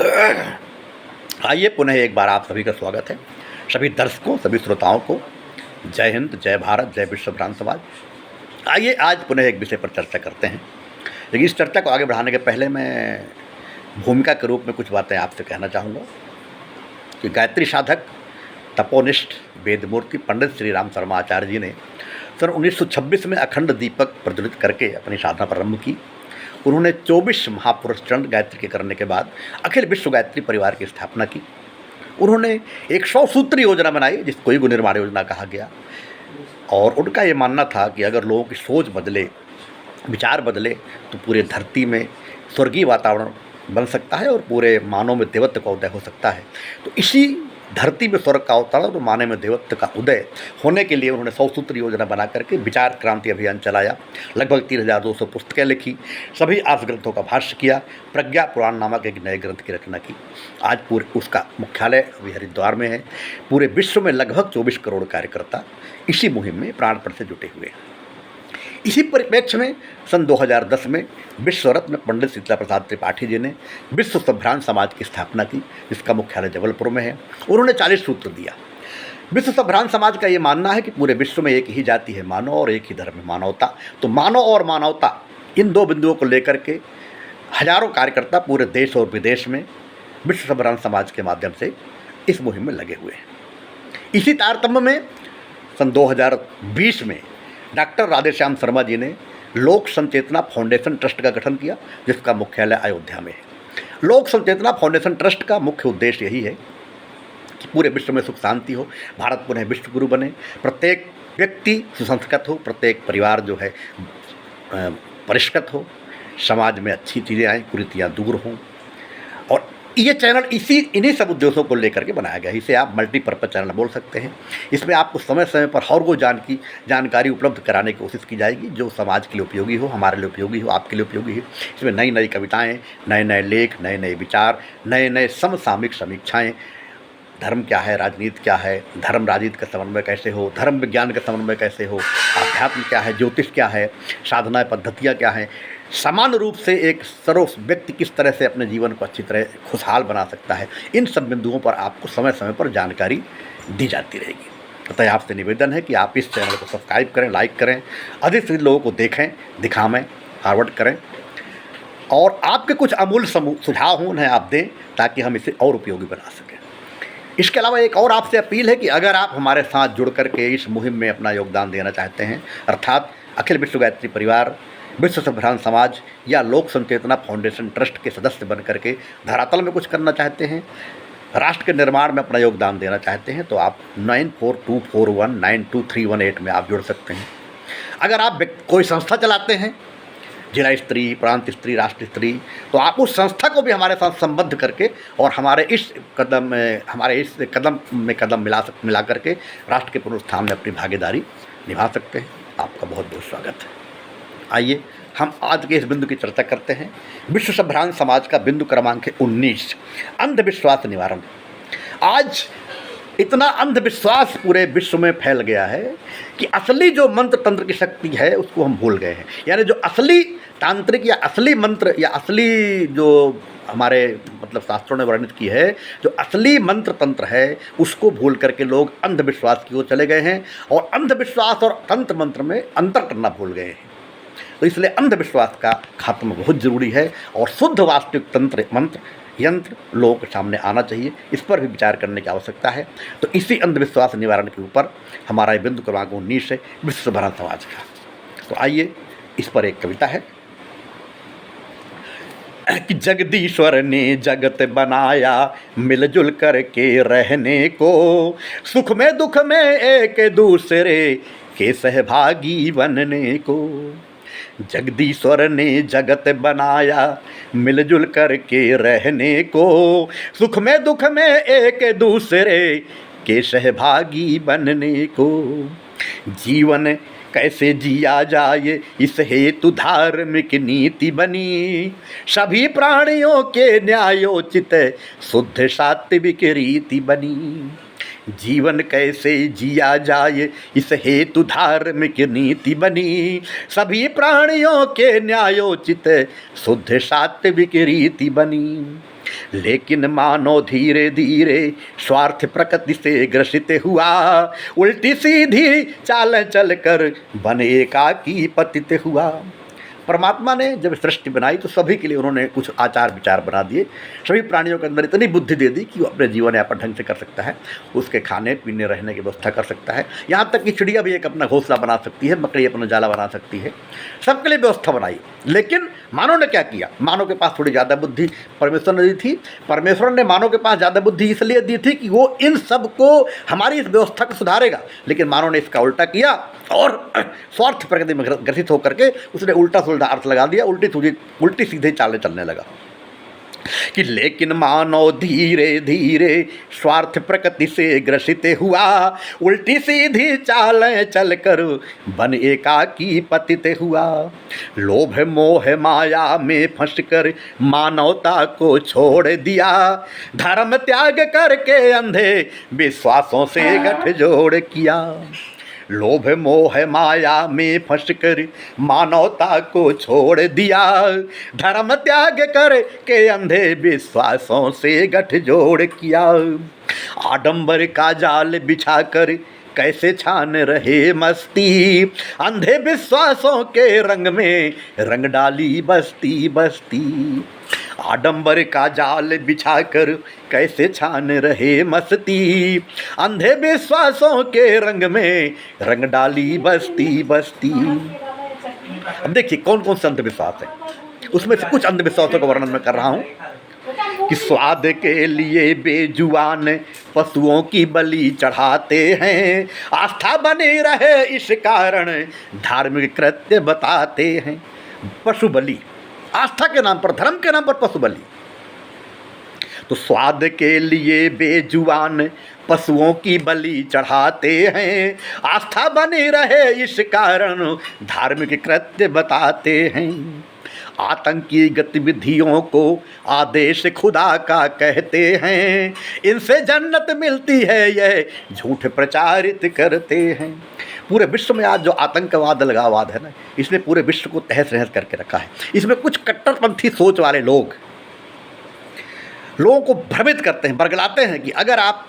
आइए पुनः एक बार आप सभी का स्वागत है। सभी दर्शकों, सभी श्रोताओं को जय हिंद, जय भारत, जय विश्व भ्रांत समाज। आइए आज पुनः एक विषय पर चर्चा करते हैं, लेकिन इस चर्चा को आगे बढ़ाने के पहले मैं भूमिका के रूप में कुछ बातें आपसे कहना चाहूँगा कि गायत्री साधक, तपोनिष्ठ, वेदमूर्ति पंडित श्री राम शर्मा आचार्य जी ने सन 1926 में अखंड दीपक प्रज्वलित करके अपनी साधना प्रारंभ की। उन्होंने 24 महापुरुष चंड गायत्री के करने के बाद अखिल विश्व गायत्री परिवार की स्थापना की। उन्होंने एक 100 सूत्री योजना बनाई जिसको युग निर्माण योजना कहा गया, और उनका ये मानना था कि अगर लोगों की सोच बदले, विचार बदले, तो पूरे धरती में स्वर्गीय वातावरण बन सकता है और पूरे मानव में देवत्व का उदय हो सकता है। तो इसी धरती में स्वर्ग का अवतरण और मानव में देवत्व का उदय होने के लिए उन्होंने 100 सूत्री योजना बना करके विचार क्रांति अभियान चलाया। लगभग 3200 पुस्तकें लिखी, सभी 8 ग्रंथों का भाष्य किया, प्रज्ञा पुराण नामक एक नए ग्रंथ की रचना की। आज पूरे उसका मुख्यालय अभी हरिद्वार में है। पूरे विश्व में लगभग 24 करोड़ कार्यकर्ता इसी मुहिम में प्राणपण से जुटे हुए हैं। इसी परिप्रेक्ष्य में सन 2010 में विश्व रत्न पंडित शीतला प्रसाद त्रिपाठी जी ने विश्व संभ्रांत समाज की स्थापना की, जिसका मुख्यालय जबलपुर में है। उन्होंने 40 सूत्र दिया। विश्व संभ्रांत समाज का ये मानना है कि पूरे विश्व में एक ही जाति है, मानव, और एक ही धर्म है, मानवता। तो मानव और मानवता, इन दो बिंदुओं को लेकर के हजारों कार्यकर्ता पूरे देश और विदेश में विश्व संभ्रांत समाज के माध्यम से इस मुहिम में लगे हुए हैं। इसी तारतम्य में सन 2020 में डॉक्टर राधेश्याम शर्मा जी ने लोक संचेतना फाउंडेशन ट्रस्ट का गठन किया, जिसका मुख्यालय अयोध्या में है। लोक संचेतना फाउंडेशन ट्रस्ट का मुख्य उद्देश्य यही है कि पूरे विश्व में सुख शांति हो, भारत पुनः विश्व गुरु बने, प्रत्येक व्यक्ति सुसंस्कृत हो, प्रत्येक परिवार जो है परिष्कृत हो, समाज में अच्छी चीज़ें आएँ, कुरीतियाँ दूर हों। और ये चैनल इन्हीं सब उद्देश्यों को लेकर के बनाया गया है। इसे आप मल्टीपर्पज़ चैनल बोल सकते हैं। इसमें आपको समय समय पर हर वो जानकारी उपलब्ध कराने की कोशिश की जाएगी जो समाज के लिए उपयोगी हो, हमारे लिए उपयोगी हो, आपके लिए उपयोगी हो। इसमें नई नई कविताएं, नए नए लेख, नए नए विचार, नए नए समसामयिक समीक्षाएँ, धर्म क्या है, राजनीति क्या है, धर्म राजनीति का समन्वय कैसे हो, धर्म विज्ञान का समन्वय कैसे हो, अध्यात्म क्या है, ज्योतिष क्या है, साधना पद्धतियाँ क्या हैं, समान रूप से एक सर्व व्यक्ति किस तरह से अपने जीवन को अच्छी तरह खुशहाल बना सकता है, इन सब बिंदुओं पर आपको समय समय पर जानकारी दी जाती रहेगी। अतः आपसे निवेदन है कि आप इस चैनल को सब्सक्राइब करें, लाइक करें, अधिक से अधिक लोगों को देखें, दिखावें, फॉरवर्ड करें, और आपके कुछ अमूल्य सुझाव हों उन्हें आप दें ताकि हम इसे और उपयोगी बना सकें। इसके अलावा एक और आपसे अपील है कि अगर आप हमारे साथ जुड़ करके इस मुहिम में अपना योगदान देना चाहते हैं, अर्थात अखिल विश्व गायत्री परिवार, विश्व संभ्रांत समाज या लोक संचेतना फाउंडेशन ट्रस्ट के सदस्य बन करके धरातल में कुछ करना चाहते हैं, राष्ट्र के निर्माण में अपना योगदान देना चाहते हैं, तो आप 9424192318 में आप जुड़ सकते हैं। अगर आप कोई संस्था चलाते हैं, जिला स्तरीय, प्रांत स्तरीय, राष्ट्र स्तरीय, तो आप उस संस्था को भी हमारे साथ संबद्ध करके और हमारे इस कदम में कदम मिला करके राष्ट्र के पुनरुत्थान में अपनी भागीदारी निभा सकते हैं। आपका बहुत बहुत स्वागत है। आइए हम आज के इस बिंदु की चर्चा करते हैं। विश्व संभ्रांत समाज का बिंदु क्रमांक 19, अंधविश्वास निवारण। आज इतना अंधविश्वास पूरे विश्व में फैल गया है कि असली जो मंत्र तंत्र की शक्ति है उसको हम भूल गए हैं। यानी जो असली तांत्रिक या असली मंत्र या असली जो हमारे शास्त्रों ने वर्णित की है, जो असली मंत्र तंत्र है, उसको भूल करके लोग अंधविश्वास की ओर चले गए हैं और अंधविश्वास और तंत्र मंत्र में अंतर करना भूल गए हैं। तो इसलिए अंधविश्वास का खात्मा बहुत ज़रूरी है और शुद्ध वास्तविक तंत्र, मंत्र, यंत्र लोगों के सामने आना चाहिए। इस पर भी विचार करने की आवश्यकता है। तो इसी अंधविश्वास निवारण के ऊपर हमारा बिंदु क्रमांक 19 है, विश्व संभ्रांत समाज का। तो आइए इस पर एक कविता है कि जगदीश्वर ने जगत बनाया मिलजुल करके रहने को, सुख में दुख में एक दूसरे के सहभागी बनने को। जगदीश्वर ने जगत बनाया मिलजुल करके रहने को, सुख में दुख में एक दूसरे के सहभागी बनने को। जीवन कैसे जिया जाए इस हेतु धार्मिक नीति बनी, सभी प्राणियों के न्यायोचित शुद्ध सात्विक रीति बनी। जीवन कैसे जिया जाए इस हेतु धार्मिक नीति बनी, सभी प्राणियों के न्यायोचित शुद्ध सात्विक रीति बनी। लेकिन मानो धीरे धीरे स्वार्थ प्रकृति से ग्रसित हुआ, उल्टी सीधी चाल चल कर बन एकाकी पतित हुआ। परमात्मा ने जब सृष्टि बनाई तो सभी के लिए उन्होंने कुछ आचार विचार बना दिए। सभी प्राणियों के अंदर इतनी बुद्धि दे दी कि वो अपने जीवन यापन ढंग से कर सकता है, उसके खाने पीने रहने की व्यवस्था कर सकता है। यहाँ तक कि चिड़िया भी एक अपना घोंसला बना सकती है, मकड़ी अपना जाला बना सकती है, सबके लिए व्यवस्था बनाई। लेकिन मानव ने क्या किया? मानव के पास थोड़ी ज़्यादा बुद्धि परमेश्वर ने दी थी। परमेश्वर ने मानव के पास ज़्यादा बुद्धि इसलिए दी थी कि वो इन सब को, हमारी इस व्यवस्था को सुधारेगा। लेकिन मानव ने इसका उल्टा किया और स्वार्थ प्रकृति में ग्रसित होकर के उसने उल्टा सुल्टा अर्थ लगा दिया, उल्टी सीधे चालें चलने लगा कि लेकिन मानव धीरे धीरे स्वार्थ प्रकृति से ग्रसित हुआ, उल्टी सीधी चालें चलकर बन एकाकी पतित हुआ। लोभ मोह माया में फंसकर मानवता को छोड़ दिया, धर्म त्याग करके अंधे विश्वासों से गठजोड़ किया। लोभ मोह माया में फंसकर मानवता को छोड़ दिया, धर्म त्याग कर के अंधे विश्वासों से गठजोड़ किया। आडंबर का जाल बिछाकर कैसे छान रहे मस्ती, अंधे विश्वासों के रंग में रंग डाली बस्ती बस्ती। आडंबर का जाल बिछाकर कैसे छान रहे मस्ती, अंधे विश्वासों के रंग में रंग डाली बस्ती बस्ती। अब देखिए कौन कौन से अंधविश्वास है, उसमें से कुछ अंधविश्वासों का वर्णन मैं कर रहा हूँ कि स्वाद के लिए बेजुबान पशुओं की बलि चढ़ाते हैं, आस्था बनी रहे इस कारण धार्मिक कृत्य बताते हैं। पशु बलि, आस्था के नाम पर, धर्म के नाम पर पशु बलि। तो स्वाद के लिए बेजुबान पशुओं की बलि चढ़ाते हैं, आस्था बनी रहे इस कारण धार्मिक कृत्य बताते हैं। आतंकी गतिविधियों को आदेश खुदा का कहते हैं, इनसे जन्नत मिलती है यह झूठ प्रचारित करते हैं। पूरे विश्व में आज जो आतंकवाद अलगाववाद है ना, इसने पूरे विश्व को तहस नहस करके रखा है। इसमें कुछ कट्टरपंथी सोच वाले लोगों को भ्रमित करते हैं, बरगलाते हैं कि अगर आप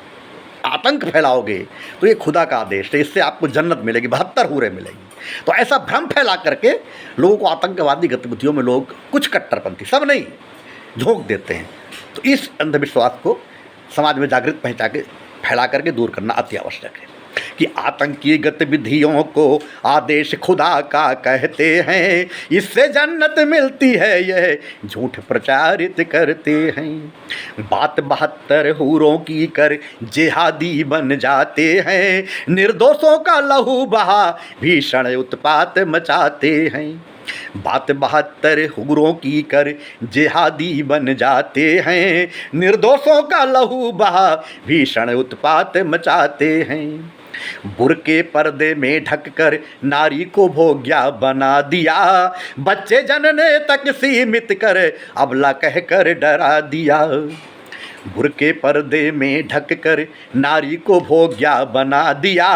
आतंक फैलाओगे तो ये खुदा का आदेश है, इससे आपको जन्नत मिलेगी, 72 हूरें मिलेंगी। तो ऐसा भ्रम फैला करके लोगों को आतंकवादी गतिविधियों में लोग, कुछ कट्टरपंथी, सब नहीं, झोंक देते हैं। तो इस अंधविश्वास को समाज में जागृत पहचान के फैला करके दूर करना अति आवश्यक है कि आतंकी गतिविधियों को आदेश खुदा का कहते हैं, इससे जन्नत मिलती है यह झूठ प्रचारित करते हैं। बात 72 हूरों की कर जिहादी बन जाते हैं, निर्दोषों का लहू बहा भीषण उत्पात मचाते हैं। बात 72 हुगरों की कर जिहादी बन जाते हैं, निर्दोषों का लहू बहा भीषण उत्पात मचाते हैं। बुर्के पर्दे में ढककर नारी को भोग्या बना दिया, बच्चे जनने तक सीमित कर अबला कहकर डरा दिया। बुर्के पर्दे में ढककर नारी को भोग्या बना दिया,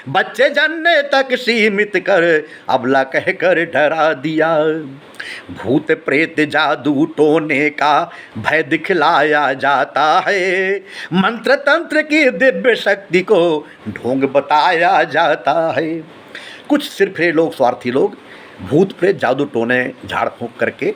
बच्चे जनने तक सीमित कर अबला कहकर डरा दिया। भूत प्रेत जादू टोने का भय दिखलाया जाता है, मंत्र तंत्र की दिव्य शक्ति को ढोंग बताया जाता है। कुछ सिर्फ लोग, स्वार्थी लोग, भूत प्रेत जादू टोने झाड़ फूंक करके,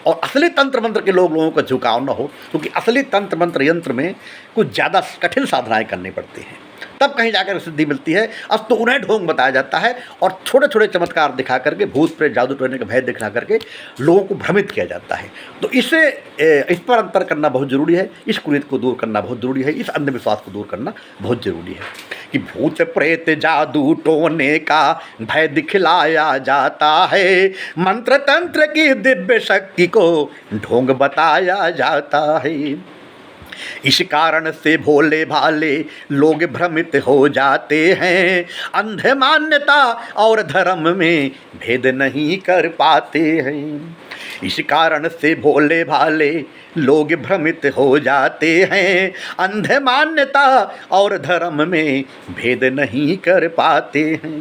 और असली तंत्र मंत्र के लोगों का झुकाव न हो, क्योंकि असली तंत्र मंत्र यंत्र में कुछ ज़्यादा कठिन साधनाएं करनी पड़ती हैं, तब कहीं जाकर सिद्धि मिलती है। अब तो उन्हें ढोंग बताया जाता है और छोटे छोटे चमत्कार दिखा करके, भूत प्रेत जादू टोने का भय दिखा करके लोगों को भ्रमित किया जाता है। तो इस पर अंतर करना बहुत ज़रूरी है, इस कुरीत को दूर करना बहुत ज़रूरी है, इस अंधविश्वास को दूर करना बहुत ज़रूरी है कि भूत प्रेत जादू टोने का भय दिखलाया जाता है, मंत्र तंत्र की दिव्य शक्ति को ढोंग बताया जाता है। इस कारण से भोले भाले लोग भ्रमित हो जाते हैं, अंधे मान्यता और धर्म में भेद नहीं कर पाते हैं। इस कारण से भोले भाले लोग भ्रमित हो जाते हैं, अंधे मान्यता और धर्म में भेद नहीं कर पाते हैं।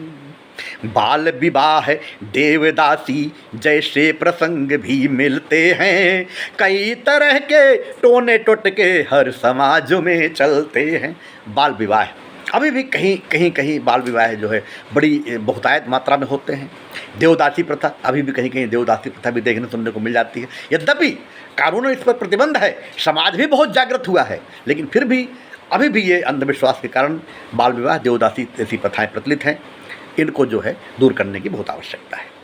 बाल विवाह देवदासी जैसे प्रसंग भी मिलते हैं, कई तरह के टोने टोटके हर समाज में चलते हैं। बाल विवाह अभी भी कहीं कहीं बाल विवाह जो है बड़ी बहुतायत मात्रा में होते हैं। देवदासी प्रथा अभी भी कहीं कहीं देवदासी प्रथा भी देखने सुनने को मिल जाती है। यद्यपि कानून इस पर प्रतिबंध है, समाज भी बहुत जागृत हुआ है, लेकिन फिर भी अभी भी ये अंधविश्वास के कारण बाल विवाह देवदासी ऐसी प्रथाएं प्रचलित हैं। इनको जो है दूर करने की बहुत आवश्यकता है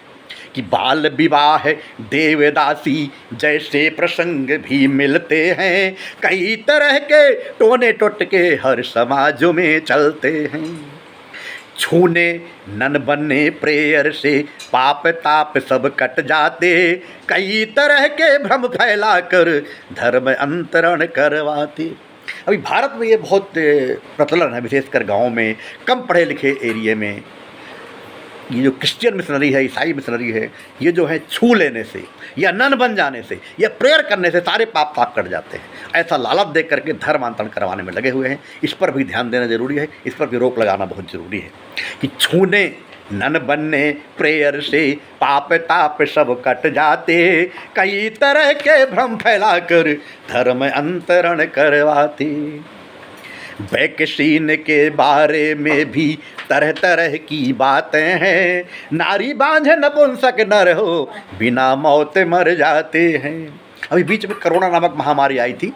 कि बाल विवाह देवदासी जैसे प्रसंग भी मिलते हैं, कई तरह के टोने टोटके हर समाजों में चलते हैं। छूने नन बनने प्रेयर से पाप ताप सब कट जाते, कई तरह के भ्रम फैलाकर धर्म अंतरण करवाते। अभी भारत में ये बहुत प्रचलन है, विशेषकर गाँव में, कम पढ़े लिखे एरिए में। ये जो क्रिश्चियन मिशनरी है, ईसाई मिशनरी है, ये जो है छू लेने से या नन बन जाने से या प्रेयर करने से सारे पाप ताप कट जाते हैं, ऐसा लालच देख करके धर्मांतरण करवाने में लगे हुए हैं। इस पर भी ध्यान देना जरूरी है, इस पर भी रोक लगाना बहुत ज़रूरी है कि छूने नन बनने प्रेयर से पाप ताप सब कट जाते, कई तरह के भ्रम फैलाकर धर्म अंतरण करवाते। वैक्सीन के बारे में भी तरह तरह की बातें हैं, नारी बांझ नपुंसक नर हो बिना मौत मर जाते हैं। अभी बीच में कोरोना नामक महामारी आई थी,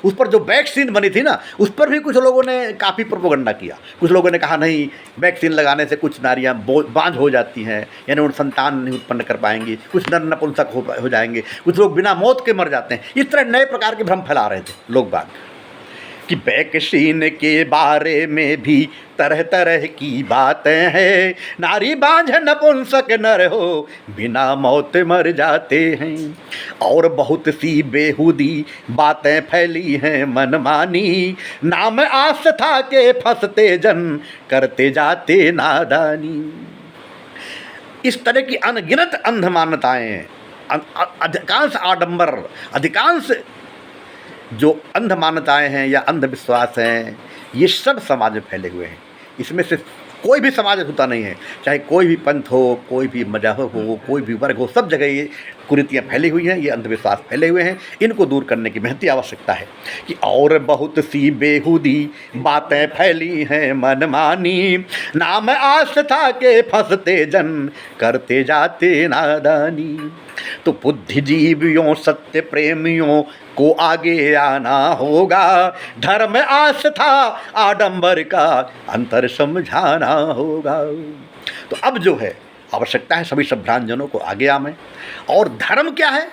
उस पर जो वैक्सीन बनी थी ना, उस पर भी कुछ लोगों ने काफ़ी प्रोपेगेंडा किया। कुछ लोगों ने कहा नहीं, वैक्सीन लगाने से कुछ नारियाँ बांझ हो जाती हैं, यानी उन संतान नहीं उत्पन्न कर पाएंगी, कुछ नर नपुंसक हो जाएंगे, कुछ लोग बिना मौत के मर जाते हैं। इस तरह नए प्रकार के भ्रम फैला रहे थे लोग बाग कि वैक्सीन के बारे में भी तरह तरह की बातें हैं, नारी बांझ नपुंसक नर हो बिना मौत मर जाते हैं। और बहुत सी बेहूदी बातें फैली हैं मनमानी, नाम आस्था के फंसते जन करते जाते नादानी। इस तरह की अनगिनत अंध मान्यताएँ, अधिकांश आडंबर, अधिकांश जो अंध मान्यताएँ हैं या अंधविश्वास हैं, ये सब समाज में फैले हुए हैं। इसमें से कोई भी समाज होता नहीं है, चाहे कोई भी पंथ हो, कोई भी मजहब हो, कोई भी वर्ग हो, सब जगह ये कुरीतियाँ फैली हुई हैं, ये अंधविश्वास फैले हुए हैं। इनको दूर करने की महती आवश्यकता है कि और बहुत सी बेहूदी बातें फैली हैं मनमानी, नाम आस्था के फंसते जन करते जाते नादानी। तो बुद्धिजीवियों सत्य प्रेमियों को आगे आना होगा, धर्म आस्था आडंबर का अंतर समझाना होगा। तो अब जो है आवश्यकता है सभी सभ्रांतजनों को आगे आवे, और धर्म क्या है,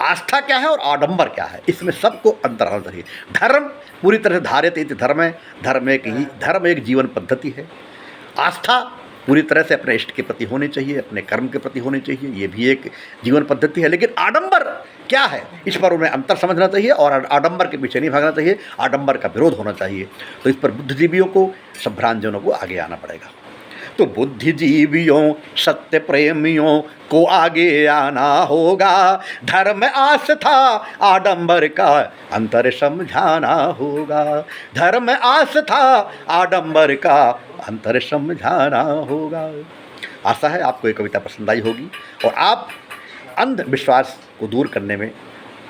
आस्था क्या है और आडंबर क्या है, इसमें सबको अंतर आना चाहिए। धर्म पूरी तरह से धारित इति धर्म है, धर्म एक जीवन पद्धति है। आस्था पूरी तरह से अपने इष्ट के प्रति होनी चाहिए, अपने कर्म के प्रति होनी चाहिए, ये भी एक जीवन पद्धति है। लेकिन आडंबर क्या है, इस पर उन्हें अंतर समझना चाहिए और आडंबर के पीछे नहीं भागना चाहिए, आडंबर का विरोध होना चाहिए। तो इस पर बुद्धिजीवियों को, सभ्रांतजनों को आगे आना पड़ेगा। तो बुद्धिजीवियों सत्य प्रेमियों को आगे आना होगा, धर्म आस्था आडंबर का अंतर समझाना होगा, धर्म आस्था आडंबर का अंतर समझाना होगा। आशा है आपको ये कविता पसंद आई होगी और आप अंधविश्वास को दूर करने में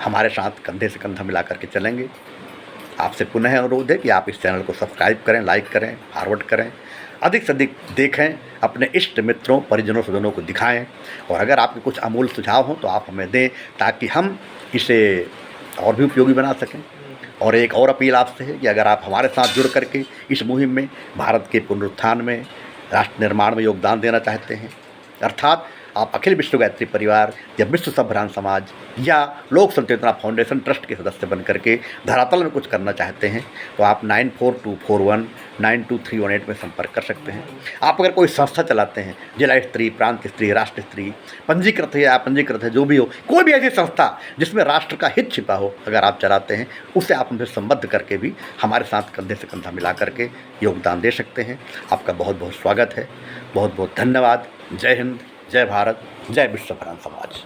हमारे साथ कंधे से कंधा मिला करके चलेंगे। आपसे पुनः अनुरोध है कि आप इस चैनल को सब्सक्राइब करें, लाइक करें, फॉरवर्ड करें, अधिक से अधिक देखें, अपने इष्ट मित्रों परिजनों स्वजनों को दिखाएं। और अगर आपके कुछ अमूल्य सुझाव हों तो आप हमें दें, ताकि हम इसे और भी उपयोगी बना सकें। और एक और अपील आपसे है कि अगर आप हमारे साथ जुड़ करके इस मुहिम में, भारत के पुनरुत्थान में, राष्ट्र निर्माण में योगदान देना चाहते हैं, अर्थात आप अखिल विश्व गायत्री परिवार या विश्व सभ्रांत समाज या लोक संचेतना फाउंडेशन ट्रस्ट के सदस्य बन करके धरातल में कुछ करना चाहते हैं, तो आप 9424192318 में संपर्क कर सकते हैं। आप अगर कोई संस्था चलाते हैं, जिला स्तरीय, प्रांत स्तरीय, राष्ट्र स्तरीय, पंजीकृत है या अपंजीकृत है, जो भी हो, कोई भी ऐसी संस्था जिसमें राष्ट्र का हित छिपा हो, अगर आप चलाते हैं, उससे आप हमसे संबद्ध करके भी हमारे साथ कंधे से कंधा मिला करके योगदान दे सकते हैं। आपका बहुत बहुत स्वागत है, बहुत बहुत धन्यवाद। जय हिंद, जय भारत, जय विश्व सभ्रांत समाज।